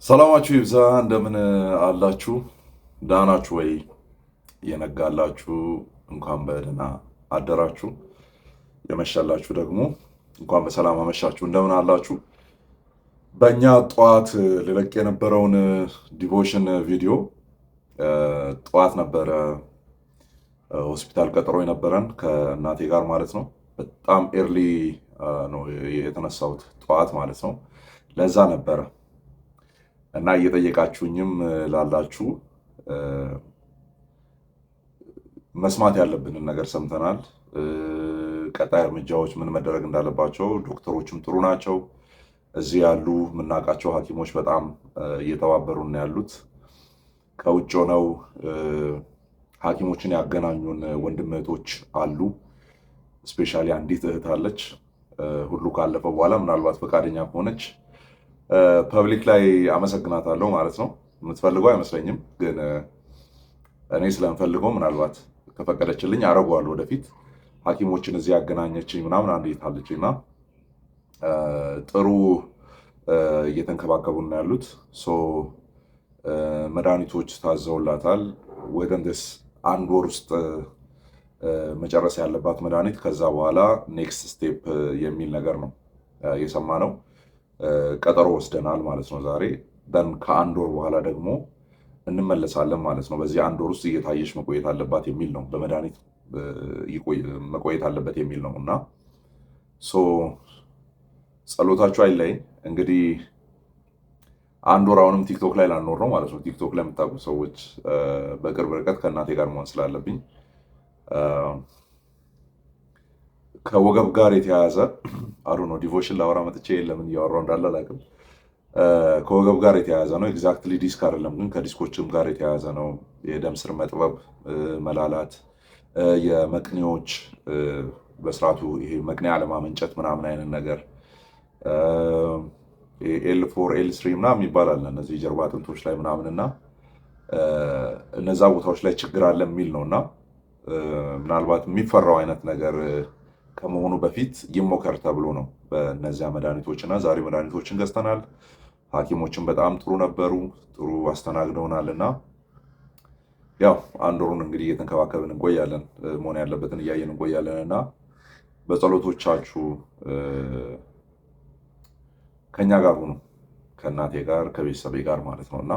ሰላማችሁ ይብዛ። እንደምን አላችሁ? ደህና ናችሁ ወይ? የነጋላችሁ እንኳን በደህና አደራችሁ። የመሸላችሁ ደግሞ እንኳን በሰላም አመሻችሁ። እንደምን አላችሁ? በእኛ ጠዋት ልለቅ የነበረውን ዲቮሽን ቪዲዮ ጠዋት ነበረ ሆስፒታል ቀጠሮ የነበረን ከእናቴ ጋር ማለት ነው። በጣም ኤርሊ ነው የተነሳሁት ጠዋት ማለት ነው። ለዛ ነበረ እና እየጠየቃችሁኝም ላላችሁ መስማት ያለብንን ነገር ሰምተናል። ቀጣይ እርምጃዎች ምን መደረግ እንዳለባቸው ዶክተሮችም ጥሩ ናቸው። እዚህ ያሉ የምናውቃቸው ሐኪሞች በጣም እየተባበሩን ያሉት። ከውጭ ሆነው ሐኪሞችን ያገናኙን ወንድም እህቶች አሉ። ስፔሻሊ አንዲት እህት አለች። ሁሉ ካለፈ በኋላ ምናልባት ፈቃደኛ ከሆነች ፐብሊክ ላይ አመሰግናታለሁ ማለት ነው። የምትፈልገው አይመስለኝም፣ ግን እኔ ስለምፈልገው ምናልባት ከፈቀደችልኝ አደርገዋለሁ ወደፊት። ሐኪሞችን እዚህ ያገናኘችኝ ምናምን አንዲት አለችኝ እና ጥሩ እየተንከባከቡን ያሉት። መድኃኒቶች ታዘውላታል። ወደንደስ አንድ ወር ውስጥ መጨረስ ያለባት መድኃኒት፣ ከዛ በኋላ ኔክስት ስቴፕ የሚል ነገር ነው የሰማነው። ቀጠሮ ወስደናል ማለት ነው ዛሬ። ደን ከአንድ ወር በኋላ ደግሞ እንመለሳለን ማለት ነው። በዚህ አንድ ወር ውስጥ እየታየች መቆየት አለባት የሚል ነው። በመድኃኒት መቆየት አለበት የሚል ነው እና ጸሎታችሁ አይለይም። እንግዲህ አንድ ወር አሁንም ቲክቶክ ላይ ላኖር ነው ማለት ነው። ቲክቶክ ላይ የምታውቁ ሰዎች በቅርብ ርቀት ከእናቴ ጋር መሆን ስላለብኝ ከወገብ ጋር የተያያዘ አሩ ነው። ዲቮሽን ላወራ መጥቼ ለምን እያወራሁ እንዳለ አላውቅም። ከወገብ ጋር የተያያዘ ነው። ኤግዛክትሊ ዲስክ አይደለም፣ ግን ከዲስኮችም ጋር የተያያዘ ነው። የደም ስር መጥበብ፣ መላላት፣ የመቅኔዎች በስርዓቱ ይሄ መቅኔ አለማመንጨት ምናምን አይነት ነገር ኤል4 ኤል3 ምናምን ይባላል እነዚህ ጀርባ አጥንቶች ላይ ምናምን እና እነዛ ቦታዎች ላይ ችግር አለ የሚል ነው እና ምናልባት የሚፈራው አይነት ነገር ከመሆኑ በፊት ይሞከር ተብሎ ነው በእነዚያ መድኃኒቶች እና ዛሬ መድኃኒቶችን ገዝተናል። ሐኪሞችን በጣም ጥሩ ነበሩ፣ ጥሩ አስተናግደውናል እና ያው አንድ ወሩን እንግዲህ እየተንከባከብን እንቆያለን፣ መሆን ያለበትን እያየን እንቆያለን እና በጸሎቶቻችሁ ከኛ ጋር ሁኑ፣ ከእናቴ ጋር ከቤተሰቤ ጋር ማለት ነው እና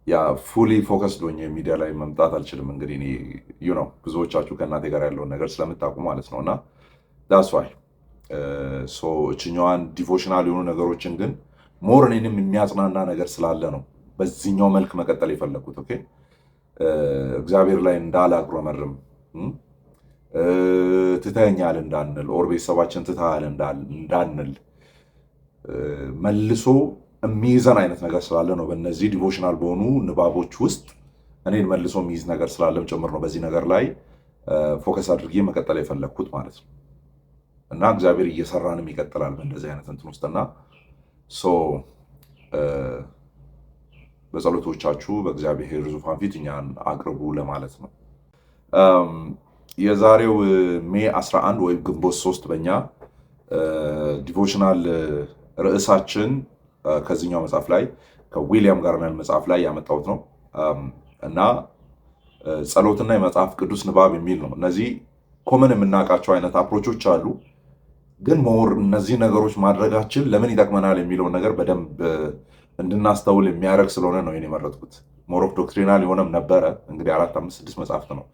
ያ ፉሊ ፎከስ ዶኝ ሚዲያ ላይ መምጣት አልችልም። እንግዲህ እኔ ብዙዎቻችሁ ከእናቴ ጋር ያለውን ነገር ስለምታውቁ ማለት ነው እና ዳስ ዋይ እችኛዋን ዲቮሽናል የሆኑ ነገሮችን ግን ሞር እኔንም የሚያጽናና ነገር ስላለ ነው በዚህኛው መልክ መቀጠል የፈለኩት። ኦኬ እግዚአብሔር ላይ እንዳላጉረመርም ትተኸኛል እንዳንል ኦር ቤተሰባችን ትተሃል እንዳንል መልሶ የሚይዘን አይነት ነገር ስላለ ነው። በእነዚህ ዲቮሽናል በሆኑ ንባቦች ውስጥ እኔን መልሶ የሚይዝ ነገር ስላለም ጭምር ነው በዚህ ነገር ላይ ፎከስ አድርጌ መቀጠል የፈለግኩት ማለት ነው እና እግዚአብሔር እየሰራንም ይቀጥላል በእንደዚህ አይነት እንትን ውስጥ እና በጸሎቶቻችሁ በእግዚአብሔር ዙፋን ፊት እኛን አቅርቡ ለማለት ነው። የዛሬው ሜይ 11 ወይም ግንቦት 3 በእኛ ዲቮሽናል ርዕሳችን ከዚህኛው መጽሐፍ ላይ ከዊሊያም ጋርነር መጽሐፍ ላይ ያመጣሁት ነው እና ጸሎትና የመጽሐፍ ቅዱስ ንባብ የሚል ነው። እነዚህ ኮመን የምናውቃቸው አይነት አፕሮቾች አሉ፣ ግን ሞር እነዚህ ነገሮች ማድረጋችን ለምን ይጠቅመናል የሚለውን ነገር በደንብ እንድናስተውል የሚያደርግ ስለሆነ ነው ይሄን የመረጥኩት። ሞር ኦፍ ዶክትሪናል የሆነም ነበረ እንግዲህ 4፣ 5፣ 6 መጽሐፍት ነው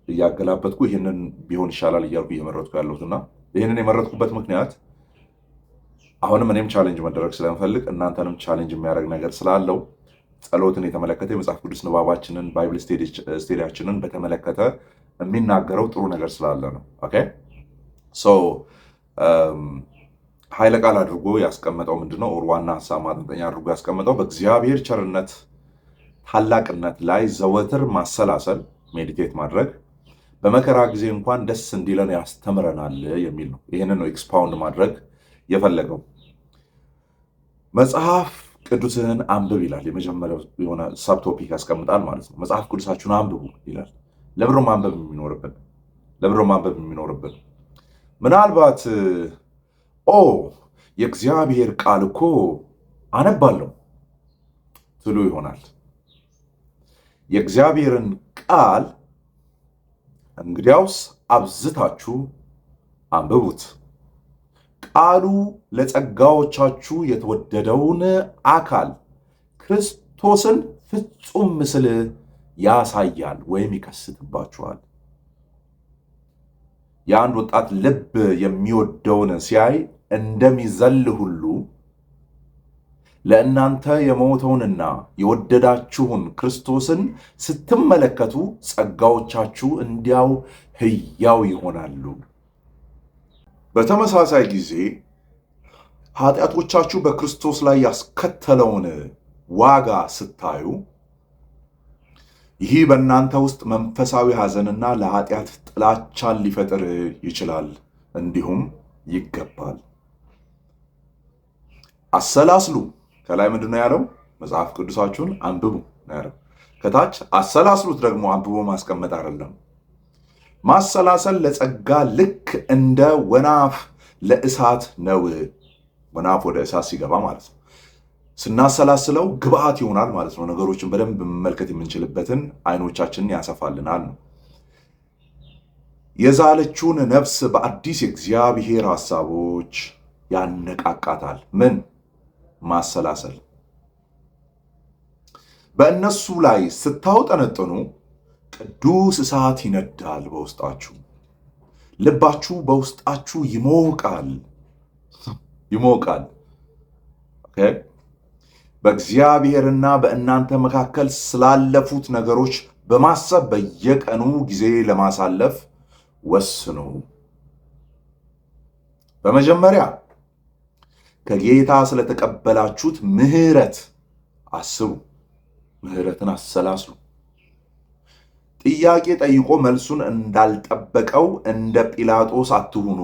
እያገላበጥኩ ይህንን ቢሆን ይሻላል እያልኩ እየመረጥኩ ያለሁት እና ይህንን የመረጥኩበት ምክንያት አሁንም እኔም ቻሌንጅ መደረግ ስለምፈልግ እናንተንም ቻሌንጅ የሚያደርግ ነገር ስላለው ጸሎትን የተመለከተ የመጽሐፍ ቅዱስ ንባባችንን ባይብል ስቴዲያችንን በተመለከተ የሚናገረው ጥሩ ነገር ስላለ ነው። ኦኬ ኃይለ ቃል አድርጎ ያስቀመጠው ምንድነው? ዋና ሀሳብ ማጠንጠኛ አድርጎ ያስቀመጠው በእግዚአብሔር ቸርነት ታላቅነት ላይ ዘወትር ማሰላሰል ሜዲቴት ማድረግ በመከራ ጊዜ እንኳን ደስ እንዲለን ያስተምረናል የሚል ነው። ይህንን ነው ኤክስፓውንድ ማድረግ የፈለገው። መጽሐፍ ቅዱስህን አንብብ ይላል። የመጀመሪያው የሆነ ሳብቶፒክ ያስቀምጣል ማለት ነው። መጽሐፍ ቅዱሳችሁን አንብቡ ይላል። ለብሮ ማንበብ የሚኖርብን ምናልባት የእግዚአብሔር ቃል እኮ አነባለሁ ትሉ ይሆናል። የእግዚአብሔርን ቃል እንግዲያውስ አብዝታችሁ አንብቡት፣ ቃሉ ለጸጋዎቻችሁ የተወደደውን አካል ክርስቶስን ፍጹም ምስል ያሳያል ወይም ይከስትባችኋል። የአንድ ወጣት ልብ የሚወደውን ሲያይ እንደሚዘል ሁሉ ለእናንተ የሞተውንና የወደዳችሁን ክርስቶስን ስትመለከቱ ጸጋዎቻችሁ እንዲያው ሕያው ይሆናሉ። በተመሳሳይ ጊዜ ኃጢአቶቻችሁ በክርስቶስ ላይ ያስከተለውን ዋጋ ስታዩ ይህ በእናንተ ውስጥ መንፈሳዊ ሐዘንና ለኃጢአት ጥላቻን ሊፈጥር ይችላል፣ እንዲሁም ይገባል። አሰላስሉ። ከላይ ምንድን ነው ያለው? መጽሐፍ ቅዱሳችሁን አንብቡ ነው ያለው። ከታች አሰላስሉት ደግሞ አንብቦ ማስቀመጥ አይደለም። ማሰላሰል ለጸጋ ልክ እንደ ወናፍ ለእሳት ነው። ወናፍ ወደ እሳት ሲገባ ማለት ነው። ስናሰላስለው ግብአት ይሆናል ማለት ነው። ነገሮችን በደንብ መመልከት የምንችልበትን አይኖቻችንን ያሰፋልናል ነው። የዛለችውን ነፍስ በአዲስ የእግዚአብሔር ሐሳቦች ያነቃቃታል። ምን? ማሰላሰል። በእነሱ ላይ ስታውጠነጥኑ ቅዱስ እሳት ይነዳል በውስጣችሁ። ልባችሁ በውስጣችሁ ይሞቃል። ኦኬ። በእግዚአብሔርና በእናንተ መካከል ስላለፉት ነገሮች በማሰብ በየቀኑ ጊዜ ለማሳለፍ ወስኑ። በመጀመሪያ ከጌታ ስለተቀበላችሁት ምሕረት አስቡ። ምሕረትን አሰላስሉ። ጥያቄ ጠይቆ መልሱን እንዳልጠበቀው እንደ ጲላጦስ አትሁኑ።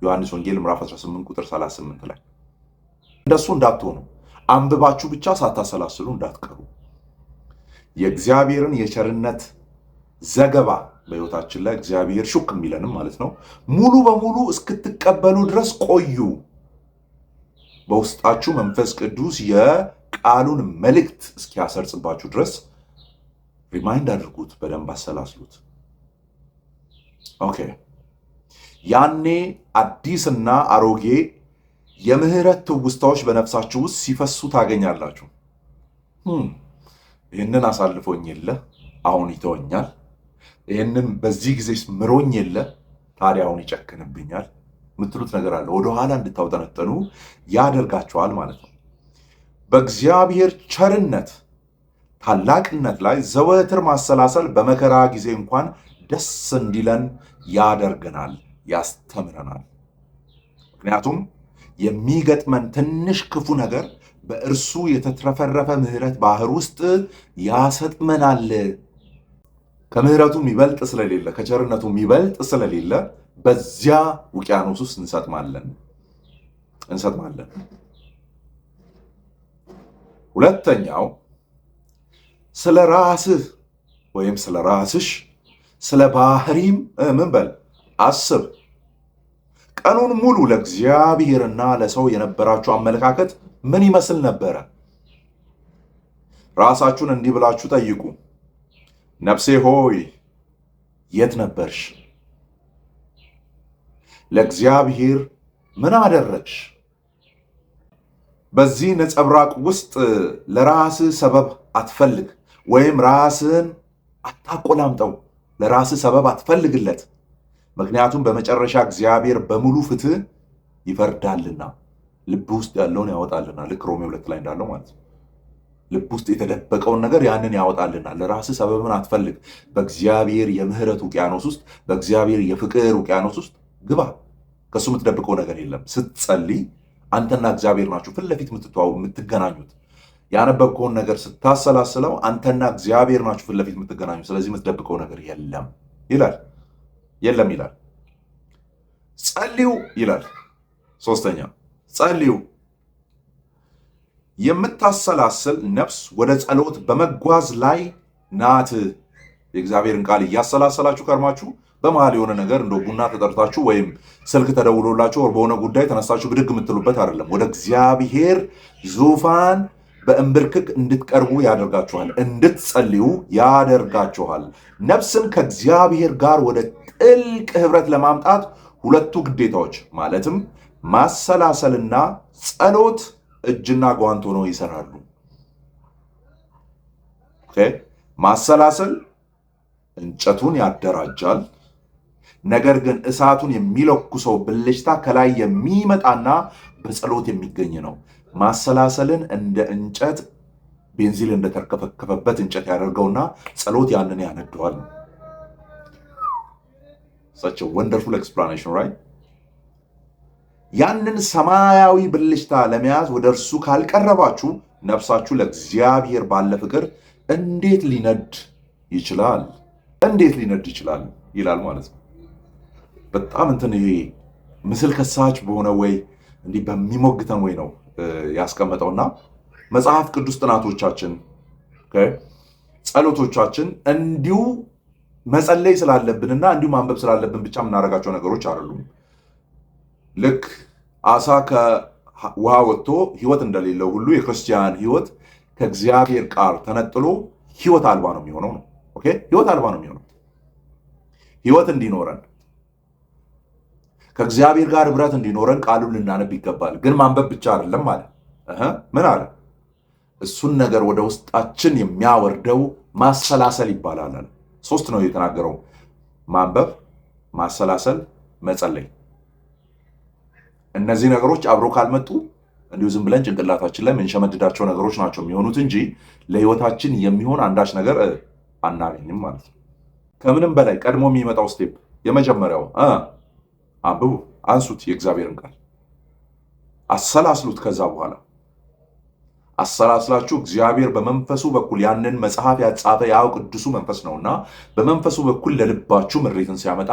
ዮሐንስ ወንጌል ምዕራፍ 18 ቁጥር 38 ላይ እንደሱ እንዳትሆኑ፣ አንብባችሁ ብቻ ሳታሰላስሉ እንዳትቀሩ። የእግዚአብሔርን የቸርነት ዘገባ በሕይወታችን ላይ እግዚአብሔር ሹክ የሚለንም ማለት ነው ሙሉ በሙሉ እስክትቀበሉ ድረስ ቆዩ። በውስጣችሁ መንፈስ ቅዱስ የቃሉን መልእክት እስኪያሰርጽባችሁ ድረስ ሪማይንድ አድርጉት፣ በደንብ አሰላስሉት። ኦኬ። ያኔ አዲስና አሮጌ የምህረት ትውስታዎች በነፍሳችሁ ውስጥ ሲፈሱ ታገኛላችሁ። ይህንን አሳልፎኝ የለ አሁን ይተወኛል፣ ይህንን በዚህ ጊዜ ምሮኝ የለ ታዲያ አሁን ይጨክንብኛል የምትሉት ነገር አለ። ወደኋላ እንድታውጠነጠኑ ያደርጋቸዋል ማለት ነው። በእግዚአብሔር ቸርነት ታላቅነት ላይ ዘወትር ማሰላሰል በመከራ ጊዜ እንኳን ደስ እንዲለን ያደርገናል፣ ያስተምረናል። ምክንያቱም የሚገጥመን ትንሽ ክፉ ነገር በእርሱ የተትረፈረፈ ምሕረት ባህር ውስጥ ያሰጥመናል። ከምሕረቱ የሚበልጥ ስለሌለ፣ ከቸርነቱ የሚበልጥ ስለሌለ በዚያ ውቅያኖስ ውስጥ እንሰጥማለን። ሁለተኛው ስለ ራስህ ወይም ስለ ራስሽ ስለ ባህሪም ምን በል አስብ። ቀኑን ሙሉ ለእግዚአብሔርና ለሰው የነበራችሁ አመለካከት ምን ይመስል ነበረ? ራሳችሁን እንዲህ ብላችሁ ጠይቁ። ነፍሴ ሆይ የት ነበርሽ? ለእግዚአብሔር ምን አደረግሽ? በዚህ ነጸብራቅ ውስጥ ለራስህ ሰበብ አትፈልግ፣ ወይም ራስን አታቆላምጠው። ለራስህ ሰበብ አትፈልግለት። ምክንያቱም በመጨረሻ እግዚአብሔር በሙሉ ፍትህ ይፈርዳልና ልብ ውስጥ ያለውን ያወጣልና። ልክ ሮሜ 2 ላይ እንዳለው ማለት ነው። ልብ ውስጥ የተደበቀውን ነገር ያንን ያወጣልና። ለራስህ ሰበብን አትፈልግ። በእግዚአብሔር የምህረት ውቅያኖስ ውስጥ፣ በእግዚአብሔር የፍቅር ውቅያኖስ ውስጥ ግባ። ከሱ የምትደብቀው ነገር የለም። ስትጸልይ አንተና እግዚአብሔር ናችሁ ፊት ለፊት የምትገናኙት። ያነበብከውን ነገር ስታሰላስለው አንተና እግዚአብሔር ናችሁ ፊት ለፊት የምትገናኙ። ስለዚህ የምትደብቀው ነገር የለም ይላል። ጸልዩ ይላል። ሶስተኛ ጸልዩ። የምታሰላስል ነፍስ ወደ ጸሎት በመጓዝ ላይ ናት። የእግዚአብሔርን ቃል እያሰላሰላችሁ ከርማችሁ በመሃል የሆነ ነገር እንደ ቡና ተጠርታችሁ ወይም ስልክ ተደውሎላችሁ በሆነ ጉዳይ ተነሳችሁ ብድግ የምትሉበት አይደለም። ወደ እግዚአብሔር ዙፋን በእንብርክክ እንድትቀርቡ ያደርጋችኋል፣ እንድትጸልዩ ያደርጋችኋል። ነፍስን ከእግዚአብሔር ጋር ወደ ጥልቅ ህብረት ለማምጣት ሁለቱ ግዴታዎች ማለትም ማሰላሰልና ጸሎት እጅና ጓንት ሆነው ይሰራሉ። ማሰላሰል እንጨቱን ያደራጃል። ነገር ግን እሳቱን የሚለኩሰው ብልጭታ ከላይ የሚመጣና በጸሎት የሚገኝ ነው። ማሰላሰልን እንደ እንጨት ቤንዚል እንደተርከፈከፈበት እንጨት ያደርገውና ጸሎት ያንን ያነደዋል። such a wonderful explanation, right? ያንን ሰማያዊ ብልጭታ ለመያዝ ወደ እርሱ ካልቀረባችሁ ነፍሳችሁ ለእግዚአብሔር ባለ ፍቅር እንዴት ሊነድ ይችላል? እንዴት ሊነድ ይችላል ይላል ማለት ነው። በጣም እንትን ይሄ ምስል ከሳች በሆነ ወይ እንዲህ በሚሞግተን ወይ ነው ያስቀመጠውና መጽሐፍ ቅዱስ ጥናቶቻችን ጸሎቶቻችን እንዲሁ መጸለይ ስላለብንና እንዲሁ ማንበብ ስላለብን ብቻ የምናደርጋቸው ነገሮች አይደሉም። ልክ አሳ ከውሃ ወጥቶ ህይወት እንደሌለው ሁሉ የክርስቲያን ህይወት ከእግዚአብሔር ቃል ተነጥሎ ህይወት አልባ ነው የሚሆነው ነው። ኦኬ፣ ህይወት አልባ ነው የሚሆነው። ህይወት እንዲኖረን ከእግዚአብሔር ጋር ህብረት እንዲኖረን ቃሉን ልናነብ ይገባል። ግን ማንበብ ብቻ አይደለም ማለት ምን አለ? እሱን ነገር ወደ ውስጣችን የሚያወርደው ማሰላሰል ይባላል። ሶስት ነው የተናገረው፣ ማንበብ፣ ማሰላሰል፣ መጸለይ። እነዚህ ነገሮች አብሮ ካልመጡ እንዲሁ ዝም ብለን ጭንቅላታችን ላይ የምንሸመድዳቸው ነገሮች ናቸው የሚሆኑት እንጂ ለህይወታችን የሚሆን አንዳች ነገር አናገኝም ማለት ነው። ከምንም በላይ ቀድሞ የሚመጣው ስቴፕ የመጀመሪያው አንብቡ፣ አንሱት፣ የእግዚአብሔርን ቃል አሰላስሉት። ከዛ በኋላ አሰላስላችሁ እግዚአብሔር በመንፈሱ በኩል ያንን መጽሐፍ ያጻፈ ያው ቅዱሱ መንፈስ ነውና በመንፈሱ በኩል ለልባችሁ ምሬትን ሲያመጣ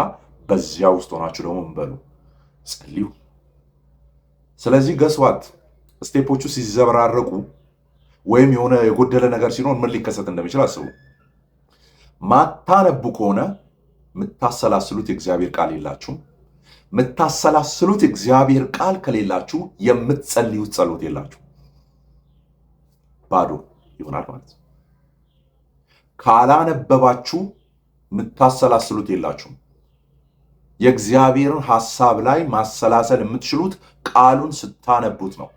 በዚያ ውስጥ ሆናችሁ ደግሞ እንበሉ ጸልዩ። ስለዚህ ገስዋት ስቴፖቹ ሲዘበራረቁ ወይም የሆነ የጎደለ ነገር ሲኖር ምን ሊከሰት እንደሚችል አስቡ። ማታነቡ ከሆነ የምታሰላስሉት የእግዚአብሔር ቃል የላችሁም። የምታሰላስሉት የእግዚአብሔር ቃል ከሌላችሁ የምትጸልዩት ጸሎት የላችሁ፣ ባዶ ይሆናል ማለት ነው። ካላነበባችሁ የምታሰላስሉት የላችሁም። የእግዚአብሔርን ሐሳብ ላይ ማሰላሰል የምትችሉት ቃሉን ስታነቡት ነው።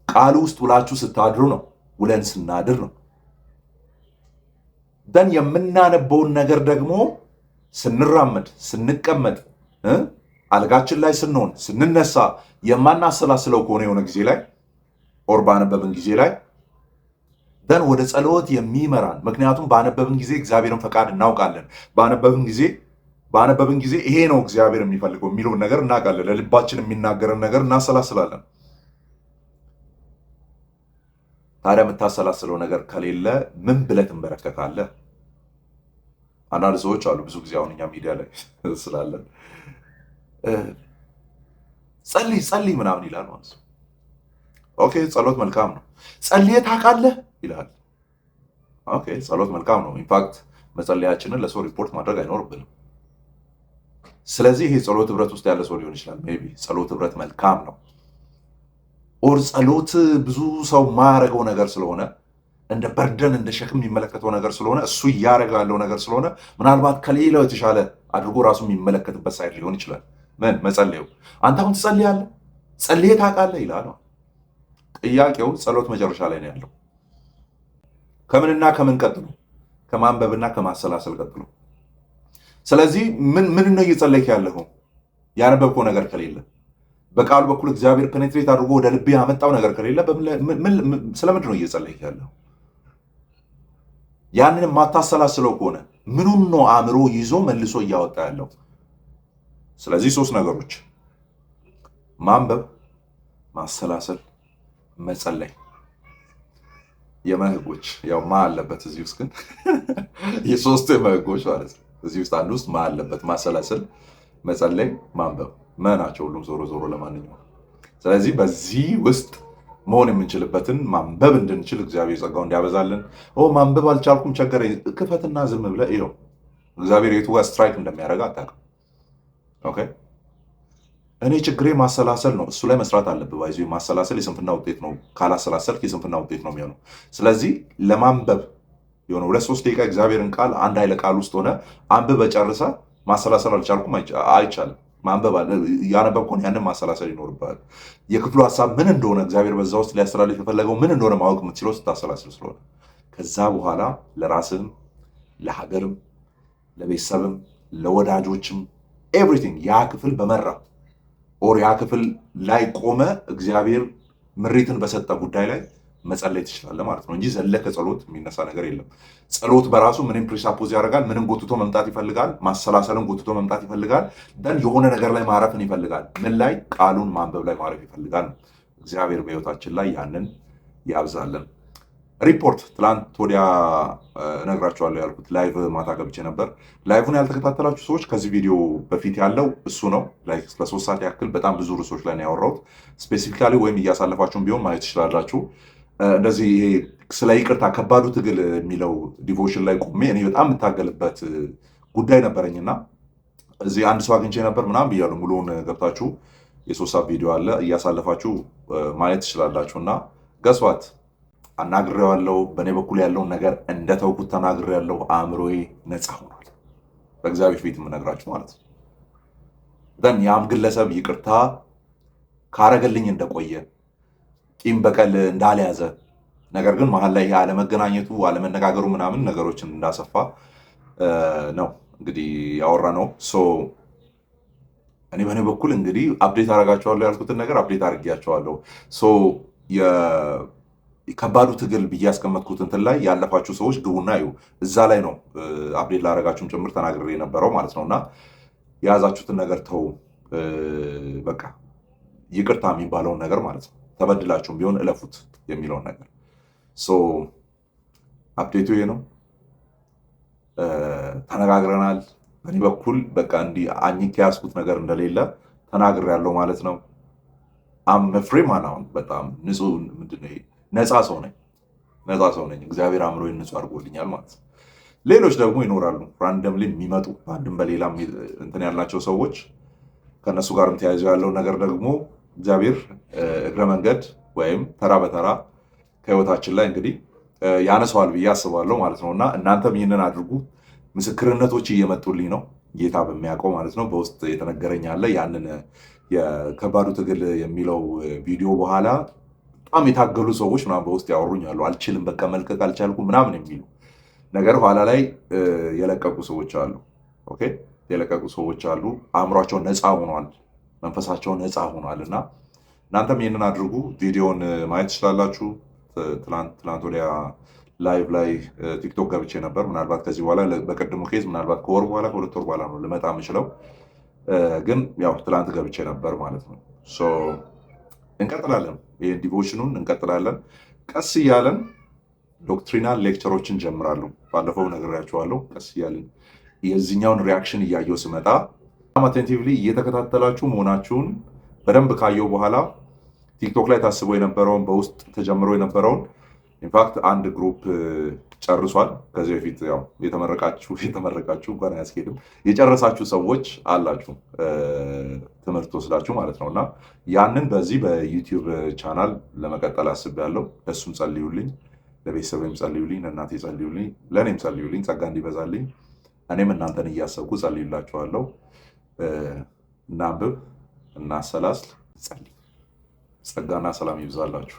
ቃሉ ውስጥ ውላችሁ ስታድሩ ነው። ውለን ስናድር ነው። ደን የምናነበውን ነገር ደግሞ ስንራመድ፣ ስንቀመጥ፣ አልጋችን ላይ ስንሆን፣ ስንነሳ የማናሰላስለው ከሆነ የሆነ ጊዜ ላይ ኦር ባነበብን ጊዜ ላይ ደን ወደ ጸሎት የሚመራን ምክንያቱም ባነበብን ጊዜ እግዚአብሔርን ፈቃድ እናውቃለን። ባነበብን ጊዜ ይሄ ነው እግዚአብሔር የሚፈልገው የሚለውን ነገር እናውቃለን። ለልባችን የሚናገርን ነገር እናሰላስላለን። ታዲያ የምታሰላስለው ነገር ከሌለ ምን ብለህ ትንበረከካለህ? አንዳንድ ሰዎች አሉ፣ ብዙ ጊዜ አሁን እኛ ሚዲያ ላይ ስላለን ጸልይ ምናምን ይላል ማለት ነው። ኦኬ፣ ጸሎት መልካም ነው። ጸልየህ ታውቃለህ ይላል። ኦኬ፣ ጸሎት መልካም ነው። ኢንፋክት መጸለያችንን ለሰው ሪፖርት ማድረግ አይኖርብንም። ስለዚህ ይሄ ጸሎት ህብረት ውስጥ ያለ ሰው ሊሆን ይችላል። ሜይ ቢ ጸሎት ህብረት መልካም ነው። ኦር ጸሎት ብዙ ሰው የማያደርገው ነገር ስለሆነ እንደ በርደን እንደ ሸክም የሚመለከተው ነገር ስለሆነ እሱ እያደረገ ያለው ነገር ስለሆነ ምናልባት ከሌላው የተሻለ አድርጎ ራሱ የሚመለከትበት ሳይድ ሊሆን ይችላል። ምን መጸለዩ? አንተ አሁን ትጸልያለህ? ጸልየህ ታውቃለህ ይላል። ጥያቄው ጸሎት መጨረሻ ላይ ነው ያለው። ከምንና ከምን ቀጥሎ? ከማንበብና ከማሰላሰል ቀጥሎ። ስለዚህ ምን ነው እየጸለይክ ያለኸው? ያነበብከው ነገር ከሌለ፣ በቃሉ በኩል እግዚአብሔር ፔኔትሬት አድርጎ ወደ ልብ ያመጣው ነገር ከሌለ ስለምንድን ነው እየጸለይክ ያለኸው? ያንን የማታሰላስለው ከሆነ ምኑን ነው አእምሮ ይዞ መልሶ እያወጣ ያለው? ስለዚህ ሶስት ነገሮች ማንበብ፣ ማሰላሰል፣ መጸለይ። የመህጎች ያው ማ አለበት እዚህ ውስጥ ግን የሶስቱ የመህጎች ማለት ነው። እዚህ ውስጥ አንዱ ውስጥ ማ አለበት፣ ማሰላሰል፣ መጸለይ፣ ማንበብ ናቸው ሁሉም ዞሮ ዞሮ ለማንኛውም። ስለዚህ በዚህ ውስጥ መሆን የምንችልበትን ማንበብ እንድንችል እግዚአብሔር ጸጋው እንዲያበዛልን። ማንበብ አልቻልኩም ቸገረኝ፣ ክፈትና ዝም ብለህ ይኸው እግዚአብሔር የቱ ጋር ስትራይክ እንደሚያደርግ አታውቅም። ኦኬ፣ እኔ ችግሬ ማሰላሰል ነው። እሱ ላይ መስራት አለብህ። ባይዞ ማሰላሰል የስንፍና ውጤት ነው። ካላሰላሰልክ የስንፍና ውጤት ነው የሚሆነው። ስለዚህ ለማንበብ የሆነ 2-3 ደቂቃ እግዚአብሔርን ቃል አንድ ኃይለ ቃል ውስጥ ሆነ አንብበ ጨርሰ ማሰላሰል አልቻልኩም አይቻልም። ማንበብ ያነበብከውን ያንን ማሰላሰል ይኖርብሃል። የክፍሉ ሀሳብ ምን እንደሆነ እግዚአብሔር በዛ ውስጥ ሊያስተላልፍ የፈለገው ምን እንደሆነ ማወቅ የምትችለው ስታሰላስል ስለሆነ ከዛ በኋላ ለራስህም ለሀገርም ለቤተሰብም ለወዳጆችም ኤቭሪቲንግ ያ ክፍል በመራ ኦር ያ ክፍል ላይ ቆመ እግዚአብሔር ምሪትን በሰጠ ጉዳይ ላይ መጸለይ ትችላለህ ማለት ነው እንጂ ዘለ ከጸሎት የሚነሳ ነገር የለም። ጸሎት በራሱ ምንም ፕሪሳፖዝ ያደርጋል፣ ምንም ጎትቶ መምጣት ይፈልጋል፣ ማሰላሰልን ጎትቶ መምጣት ይፈልጋል፣ ደን የሆነ ነገር ላይ ማረፍን ይፈልጋል። ምን ላይ? ቃሉን ማንበብ ላይ ማረፍ ይፈልጋል። እግዚአብሔር በሕይወታችን ላይ ያንን ያብዛለን። ሪፖርት ትላንት ወዲያ እነግራችኋለሁ ያልኩት ላይቭ ማታ ገብቼ ነበር። ላይቭን ያልተከታተላችሁ ሰዎች ከዚህ ቪዲዮ በፊት ያለው እሱ ነው። ለ3 ሰዓት ያክል በጣም ብዙ ርዕሶች ላይ ነው ያወራሁት። ስፔሲፊካሊ ወይም እያሳለፋችሁን ቢሆን ማየት ትችላላችሁ። እንደዚህ ይሄ ስለ ይቅርታ ከባዱ ትግል የሚለው ዲቮሽን ላይ ቆሜ እኔ በጣም የምታገልበት ጉዳይ ነበረኝና እዚህ አንድ ሰው አግኝቼ ነበር ምናምን ብያለሁ። ሙሉውን ገብታችሁ የ3 ሰዓት ቪዲዮ አለ እያሳለፋችሁ ማየት ትችላላችሁ። እና ገስዋት አናግሬዋለሁ። በእኔ በኩል ያለውን ነገር እንደተውኩት ተናግሬያለሁ። አእምሮዬ ነፃ ሆኗል። በእግዚአብሔር ፊት የምነግራችሁ ማለት ነው። ደን ያም ግለሰብ ይቅርታ ካረገልኝ እንደቆየ ቂም በቀል እንዳልያዘ ነገር ግን መሀል ላይ አለመገናኘቱ አለመነጋገሩ ምናምን ነገሮችን እንዳሰፋ ነው እንግዲህ ያወራ ነው። እኔ በእኔ በኩል እንግዲህ አፕዴት አደርጋቸዋለሁ ያልኩትን ነገር አፕዴት አድርጌያቸዋለሁ። ከባዱ ትግል ብዬ ያስቀመጥኩት እንትን ላይ ያለፋችሁ ሰዎች ግቡና እዩ። እዛ ላይ ነው አፕዴት ላደርጋችሁም ጭምር ተናግሬ የነበረው ማለት ነው። እና የያዛችሁትን ነገር ተው፣ በቃ ይቅርታ የሚባለውን ነገር ማለት ነው ተበድላችሁም ቢሆን እለፉት የሚለውን ነገር አፕዴቱ ይሄ ነው። ተነጋግረናል። በእኔ በኩል በቃ እንዲህ አኝክ ያስኩት ነገር እንደሌለ ተናግሬያለሁ ማለት ነው። ፍሬ ማናውን በጣም ንጹህ ምንድነው ነፃ ሰው ነኝ። እግዚአብሔር አእምሮዬን ንጹህ አድርጎልኛል ማለት ነው። ሌሎች ደግሞ ይኖራሉ ራንደምሊ የሚመጡ በአንድም በሌላም እንትን ያላቸው ሰዎች ከእነሱ ጋርም ተያይዞ ያለው ነገር ደግሞ እግዚአብሔር እግረ መንገድ ወይም ተራ በተራ ከህይወታችን ላይ እንግዲህ ያነሰዋል ብዬ አስባለሁ ማለት ነው። እና እናንተም ይህንን አድርጉ። ምስክርነቶች እየመጡልኝ ነው፣ ጌታ በሚያውቀው ማለት ነው። በውስጥ የተነገረኝ አለ። ያንን የከባዱ ትግል የሚለው ቪዲዮ በኋላ በጣም የታገሉ ሰዎች ምናምን በውስጥ ያወሩኛሉ። አልችልም፣ በቃ መልቀቅ አልቻልኩ ምናምን የሚሉ ነገር ኋላ ላይ የለቀቁ ሰዎች አሉ። ኦኬ፣ የለቀቁ ሰዎች አሉ። አእምሯቸው ነፃ ሆኗል፣ መንፈሳቸው ነፃ ሆኗል። እና እናንተም ይህንን አድርጉ። ቪዲዮን ማየት ትችላላችሁ። ትላንት ወዲያ ላይቭ ላይ ቲክቶክ ገብቼ ነበር። ምናልባት ከዚህ በኋላ በቅድሙ ኬዝ ምናልባት ከወር በኋላ ከ2 ወር በኋላ ነው ልመጣ የምችለው፣ ግን ያው ትላንት ገብቼ ነበር ማለት ነው። እንቀጥላለን፣ ይህን ዲቮሽኑን እንቀጥላለን። ቀስ እያለን ዶክትሪናል ሌክቸሮችን ጀምራለሁ። ባለፈው ነግሬያቸዋለሁ። ቀስ እያለን የዚህኛውን ሪያክሽን እያየው ስመጣ አቴንቲቭሊ እየተከታተላችሁ መሆናችሁን በደንብ ካየው በኋላ ቲክቶክ ላይ ታስቦ የነበረውን በውስጥ ተጀምሮ የነበረውን ኢንፋክት አንድ ግሩፕ ጨርሷል። ከዚህ በፊት ያው የተመረቃችሁ እንኳን አያስኬድም የጨረሳችሁ ሰዎች አላችሁ ትምህርት ወስዳችሁ ማለት ነው። እና ያንን በዚህ በዩቲዩብ ቻናል ለመቀጠል አስቤያለሁ። እሱም ጸልዩልኝ፣ ለቤተሰብም ጸልዩልኝ፣ ለእናቴ ጸልዩልኝ፣ ለእኔም ጸልዩልኝ፣ ጸጋ እንዲበዛልኝ እኔም እናንተን እያሰብኩ ጸልዩላችኋለሁ። እናንብብ፣ እናሰላስል፣ ጸልይ። ጸጋና ሰላም ይብዛላችሁ።